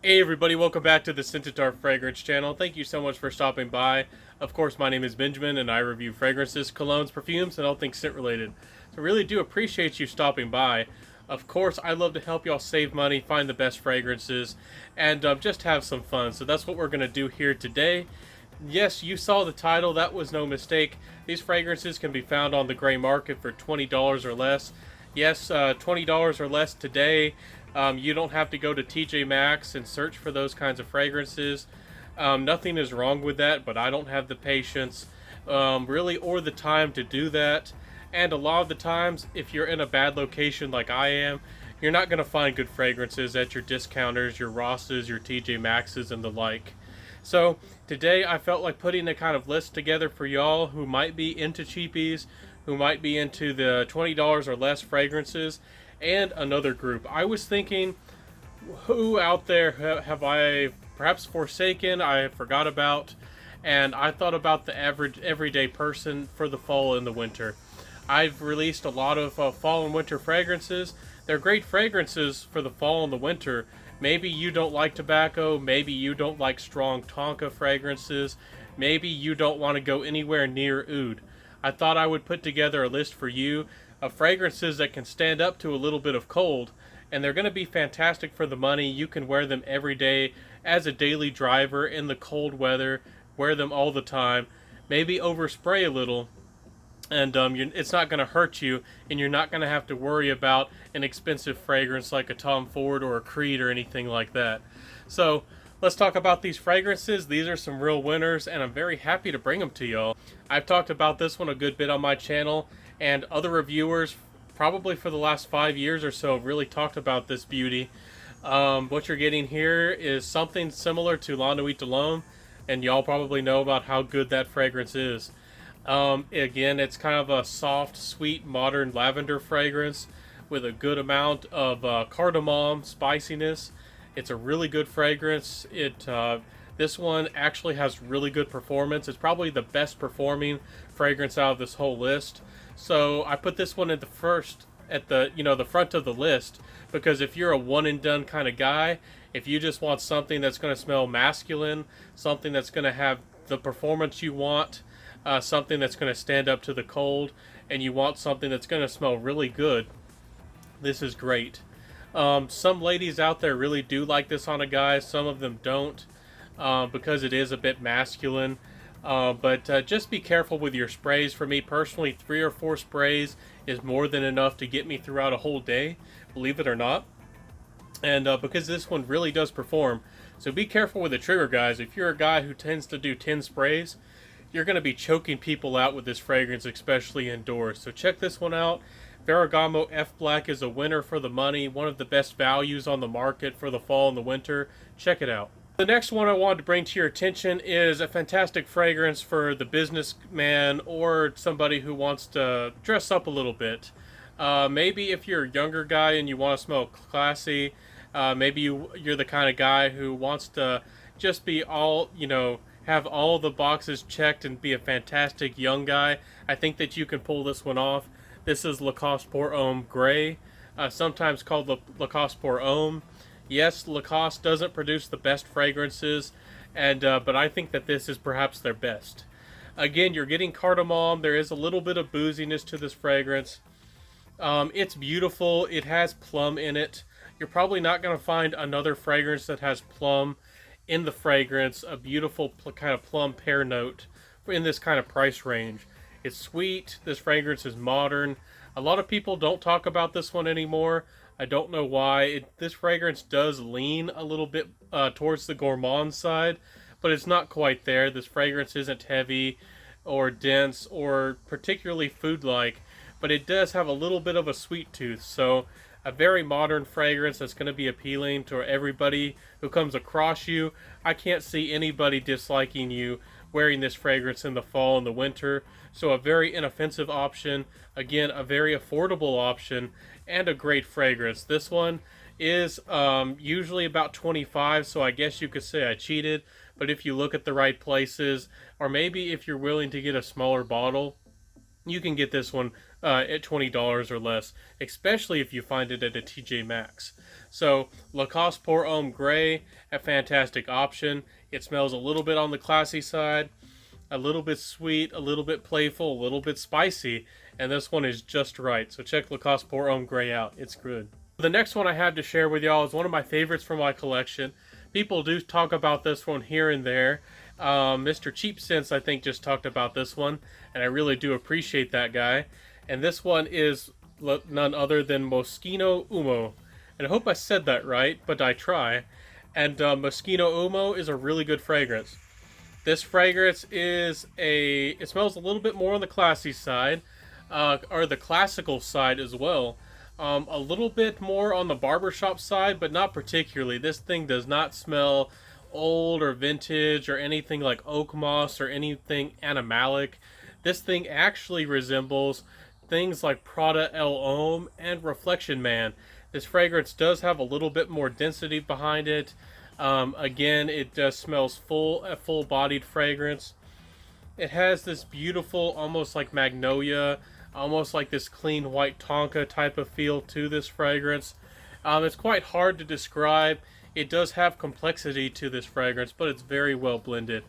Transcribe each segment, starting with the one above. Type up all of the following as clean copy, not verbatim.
Hey everybody, welcome back to the Scentitar Fragrance channel. Thank you so much for stopping by. Of course, my name is Benjamin and I review fragrances, colognes, perfumes, and all things scent related. So I really do appreciate you stopping by. Of course, I love to help y'all save money, find the best fragrances, and just have some fun. So that's what we're going to do here today. Yes, you saw the title, that was no mistake. These fragrances can be found on the gray market for $20 or less. Yes, $20 or less today. You don't have to go to TJ Maxx and search for those kinds of fragrances. Nothing is wrong with that, but I don't have the patience, really, or the time to do that. And a lot of the times, if you're in a bad location like I am, you're not going to find good fragrances at your discounters, your Rosses, your TJ Maxxes, and the like. So today I felt like putting a kind of list together for y'all who might be into cheapies, who might be into the $20 or less fragrances, and another group. I was thinking, who out there have I perhaps forsaken, I forgot about, and I thought about the average everyday person for the fall and the winter. I've released a lot of fall and winter fragrances. They're great fragrances for the fall and the winter. Maybe you don't like tobacco, maybe you don't like strong tonka fragrances, maybe you don't want to go anywhere near oud. I thought I would put together a list for you of fragrances that can stand up to a little bit of cold, and they're going to be fantastic for the money. You can wear them every day as a daily driver in the cold weather, wear them all the time, maybe overspray a little, and it's not going to hurt you, and you're not going to have to worry about an expensive fragrance like a Tom Ford or a Creed or anything like that. So let's talk about these fragrances. These are some real winners, and I'm very happy to bring them to y'all. I've talked about this one a good bit on my channel, and other reviewers, probably for the last 5 years or so, have really talked about this beauty. What you're getting here is something similar to La Nuit de l'Homme, and y'all probably know about how good that fragrance is. Again, it's kind of a soft, sweet, modern lavender fragrance with a good amount of cardamom spiciness. It's a really good fragrance. This one actually has really good performance. It's probably the best performing fragrance out of this whole list. So I put this one at the front of the list, because if you're a one and done kind of guy, if you just want something that's going to smell masculine, something that's going to have the performance you want, something that's going to stand up to the cold, and you want something that's going to smell really good, this is great. Some ladies out there really do like this on a guy, some of them don't, because it is a bit masculine. But just be careful with your sprays. For me personally, 3 or 4 sprays is more than enough to get me throughout a whole day, believe it or not. And because this one really does perform, so be careful with the trigger, guys. If you're a guy who tends to do 10 sprays, you're going to be choking people out with this fragrance, especially indoors. So check this one out. Ferragamo F Black is a winner for the money, one of the best values on the market for the fall and the winter. Check it out. The next one I wanted to bring to your attention is a fantastic fragrance for the businessman or somebody who wants to dress up a little bit. Maybe if you're a younger guy and you want to smell classy, maybe you're the kind of guy who wants to just be all, have all the boxes checked and be a fantastic young guy. I think that you can pull this one off. This is Lacoste Pour Homme Gray, sometimes called Lacoste Pour Homme. Yes, Lacoste doesn't produce the best fragrances, but I think that this is perhaps their best. Again, you're getting cardamom. There is a little bit of booziness to this fragrance. It's beautiful. It has plum in it. You're probably not going to find another fragrance that has plum in the fragrance, a beautiful kind of plum pear note in this kind of price range. It's sweet. This fragrance is modern. A lot of people don't talk about this one anymore. I don't know why. This fragrance does lean a little bit towards the gourmand side, but it's not quite there. This fragrance isn't heavy or dense or particularly food-like, but it does have a little bit of a sweet tooth. So a very modern fragrance that's going to be appealing to everybody who comes across you. I can't see anybody disliking you wearing this fragrance in the fall and the winter. So a very inoffensive option. Again, a very affordable option and a great fragrance. This one is usually about $25, so I guess you could say I cheated. But if you look at the right places, or maybe if you're willing to get a smaller bottle, you can get this one at $20 or less, especially if you find it at a TJ Maxx. So Lacoste Pour Homme Gray, a fantastic option. It smells a little bit on the classy side, a little bit sweet, a little bit playful, a little bit spicy, and this one is just right. So check Lacoste Pour Homme Gray out. It's good. The next one I have to share with y'all is one of my favorites from my collection. People do talk about this one here and there. Mr. Cheap Sense, I think, just talked about this one, and I really do appreciate that guy. And this one is none other than Mosquito Omo. And I hope I said that right, but I try. And Mosquito Omo is a really good fragrance. This fragrance it smells a little bit more on the classy side, or the classical side as well. A little bit more on the barbershop side, but not particularly. This thing does not smell old or vintage or anything like oak moss or anything animalic. This thing actually resembles things like Prada El Homme and Reflection Man. This fragrance does have a little bit more density behind it. Again, it just smells a full-bodied fragrance. It has this beautiful, almost like magnolia, almost like this clean white tonka type of feel to this fragrance. It's quite hard to describe. It does have complexity to this fragrance, but it's very well blended.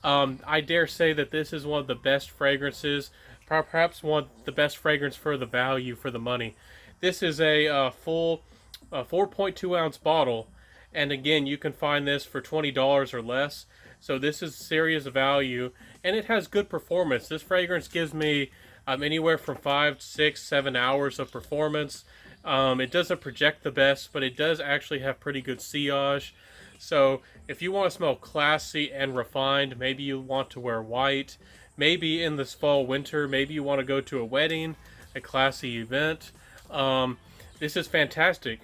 I dare say that this is one of the best fragrances, perhaps one of the best fragrance for the value for the money. This is a full 4.2 ounce bottle, and again, you can find this for $20 or less. So this is serious value, and it has good performance. This fragrance gives me anywhere from 5, 6, 7 hours of performance. It doesn't project the best, but it does actually have pretty good sillage. So if you want to smell classy and refined, maybe you want to wear white, maybe in this fall winter, maybe you want to go to a wedding, a classy event, this is fantastic.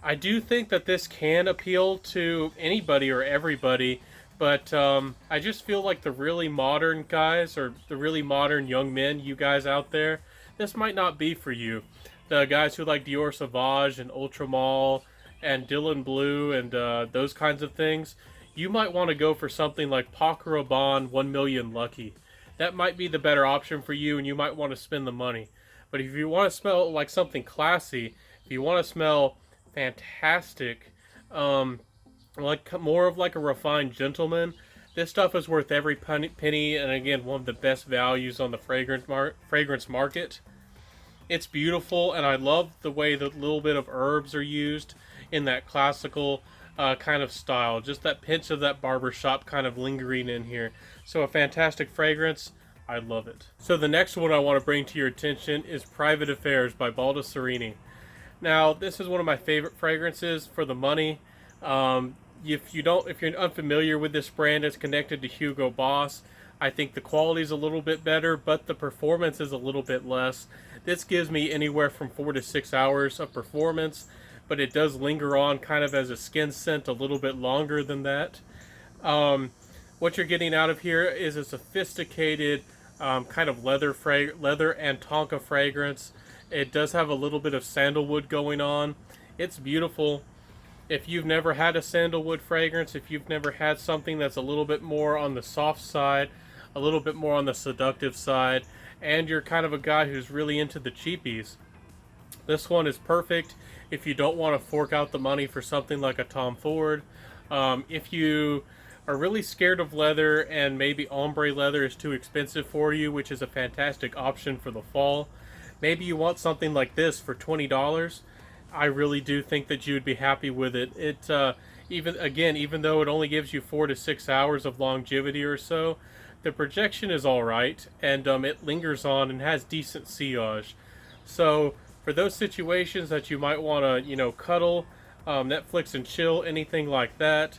I do think that this can appeal to anybody or everybody, but I just feel like the really modern guys, or the really modern young men, you guys out there, this might not be for you. The guys who like Dior Sauvage and Ultramall and Dylan Blue and those kinds of things, you might want to go for something like Paco Rabanne 1 Million Lucky. That might be the better option for you, and you might want to spend the money. But if you want to smell like something classy, if you want to smell fantastic, like more of like a refined gentleman, this stuff is worth every penny, and again, one of the best values on the fragrance market. It's beautiful, and I love the way that little bit of herbs are used in that classical kind of style. Just that pinch of that barbershop kind of lingering in here. So a fantastic fragrance. I love it. So the next one I want to bring to your attention is Private Affairs by Baldessarini. Now, this is one of my favorite fragrances for the money. If you're unfamiliar with this brand, it's connected to Hugo Boss. I think the quality is a little bit better, but the performance is a little bit less. This gives me anywhere from 4 to 6 hours of performance, but it does linger on kind of as a skin scent a little bit longer than that. What you're getting out of here is a sophisticated kind of leather and tonka fragrance. It does have a little bit of sandalwood going on. It's beautiful. If you've never had a sandalwood fragrance, if you've never had something that's a little bit more on the soft side, a little bit more on the seductive side, and you're kind of a guy who's really into the cheapies, this one is perfect if you don't want to fork out the money for something like a Tom Ford. If you are really scared of leather and maybe ombre leather is too expensive for you, which is a fantastic option for the fall, maybe you want something like this for $20. I really do think that you would be happy with it. Even though it only gives you 4 to 6 hours of longevity or so, the projection is all right, and it lingers on and has decent sillage. So for those situations that you might want to, cuddle, Netflix and chill, anything like that,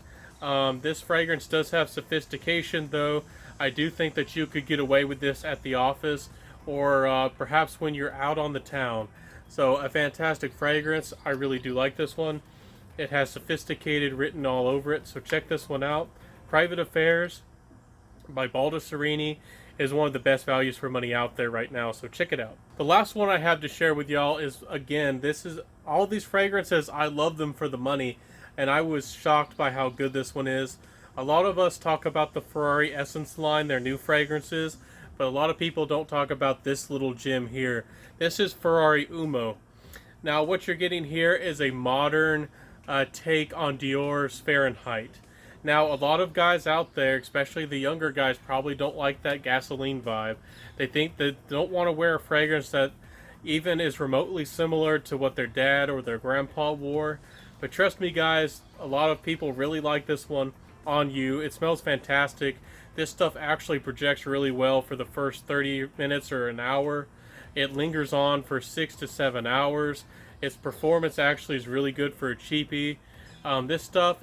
this fragrance does have sophistication, though. I do think that you could get away with this at the office, or perhaps when you're out on the town. So a fantastic fragrance. I really do like this one. It has sophisticated written all over it, so check this one out. Private Affairs by Baldessarini is one of the best values for money out there right now, so check it out. The last one I have to share with y'all is, again, all these fragrances, I love them for the money, and I was shocked by how good this one is. A lot of us talk about the Ferrari Essence line, their new fragrances, but a lot of people don't talk about this little gem here. This is Ferrari MO. Now what you're getting here is a modern take on Dior's Fahrenheit. Now a lot of guys out there, especially the younger guys, probably don't like that gasoline vibe. They think they don't want to wear a fragrance that even is remotely similar to what their dad or their grandpa wore. But trust me guys, a lot of people really like this one on you. It smells fantastic. This stuff actually projects really well for the first 30 minutes or an hour. It lingers on for 6 to 7 hours. Its performance actually is really good for a cheapie. This stuff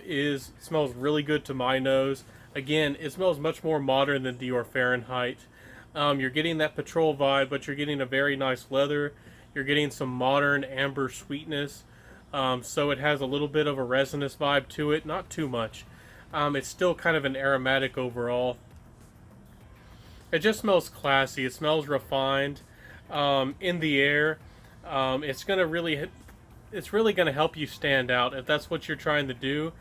smells really good to my nose. Again, it smells much more modern than Dior Fahrenheit. You're getting that petrol vibe, but you're getting a very nice leather. You're getting some modern amber sweetness. So it has a little bit of a resinous vibe to it, not too much. It's still kind of an aromatic overall. It just smells classy. It smells refined. In the air, it's really gonna help you stand out if that's what you're trying to do.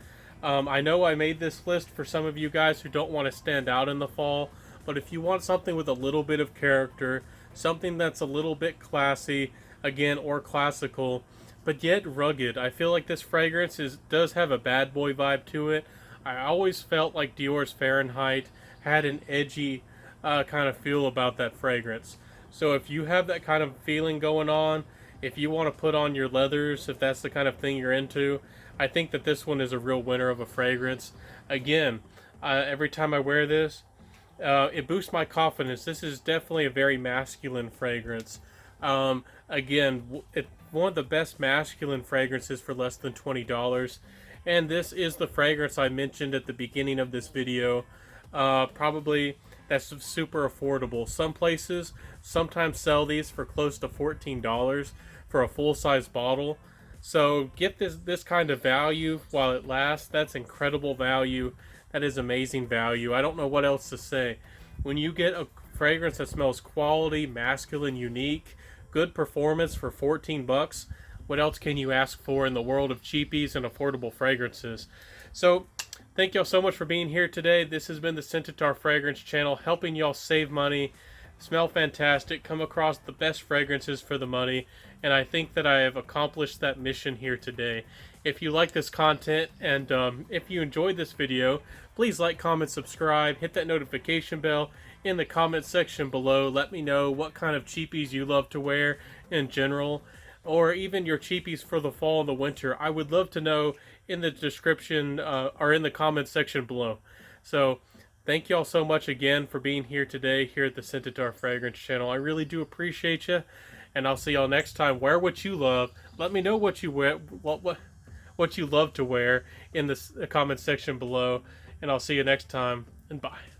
I know I made this list for some of you guys who don't want to stand out in the fall, but if you want something with a little bit of character, something that's a little bit classy, again, or classical, but yet rugged, I feel like this fragrance does have a bad boy vibe to it. I always felt like Dior's Fahrenheit had an edgy kind of feel about that fragrance. So if you have that kind of feeling going on, if you want to put on your leathers, if that's the kind of thing you're into, I think that this one is a real winner of a fragrance. Again, every time I wear this, it boosts my confidence. This is definitely a very masculine fragrance. Again, it's one of the best masculine fragrances for less than $20. And this is the fragrance I mentioned at the beginning of this video. Probably that's super affordable. Some places sometimes sell these for close to $14 for a full-size bottle. So get this kind of value while it lasts. That's incredible value. That is amazing value. I don't know what else to say. When you get a fragrance that smells quality, masculine, unique, good performance for 14 bucks, what else can you ask for in the world of cheapies and affordable fragrances? So thank y'all so much for being here today. This has been the Scentitar Fragrance Channel, helping y'all save money, smell fantastic, come across the best fragrances for the money, and I think that I have accomplished that mission here today. If you like this content and if you enjoyed this video, please like, comment, subscribe, hit that notification bell in the comment section below. Let me know what kind of cheapies you love to wear in general, or even your cheapies for the fall and the winter. I would love to know in the description or in the comment section below. So thank you all so much again for being here today here at the Scentitar Fragrance Channel. I really do appreciate you, and I'll see y'all next time. Wear what you love. Let me know what you wear, what you love to wear in the comment section below, and I'll see you next time, and bye.